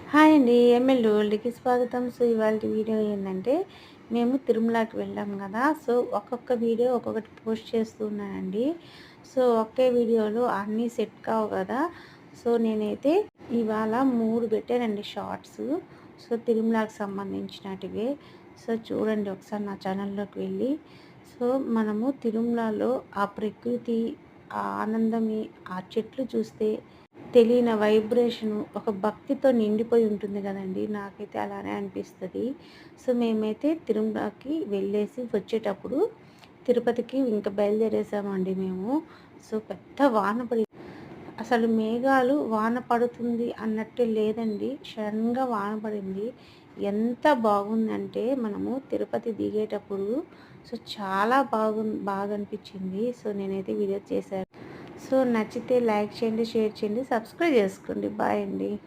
Hi అండి. ML వరల్డ్‌కి స్వాగతం. So, ఇవాల్టి వీడియో ఏందంటే, మేము తిరుమలకి వెళ్ళాం గదా! సో, ఒక్కొక్క వీడియో ఒక్కొక్కటి పోస్ట్ చేస్తూ ఉన్నానండి. సో, ఒకే వీడియోలో అన్నీ సెట్ కావు గదా! సో, నేనైతే ఇవాళ 3 పెట్టానండి షార్ట్సు. సో, తిరుమలకి సంబంధించినటివే. సో, చూడండి ఒకసారి నా ఛానల్‌లోకి వెళ్ళి. సో, మనము తిరుమలలో ఆ ప్రకృతి, ఆ ఆనందమే, ఆ చెట్లు చూస్తే తెలియని వైబ్రేషను ఒక భక్తితో నిండిపోయి ఉంటుంది కదండీ! నాకైతే అలానే అనిపిస్తది. సో, మేమైతే తిరుమలకి వెళ్ళేసి వచ్చేటప్పుడు తిరుపతికి ఇంక బయలుదేరేసామండి మేము. సో, పెద్ద వాన అసలు మేఘాలు వాన పడుతుంది అన్నట్టే లేదండి. సడెన్‌గా వాన పడింది. ఎంత బాగుందంటే మనము తిరుపతి దిగేటప్పుడు సో, చాలా బాగా అనిపించింది. సో, నేనైతే వీడియో చేశాను. సో, నచ్చితే లైక్ చేయండి, షేర్ చేయండి, సబ్స్క్రైబ్ చేసుకోండి. బాయ్ అండి.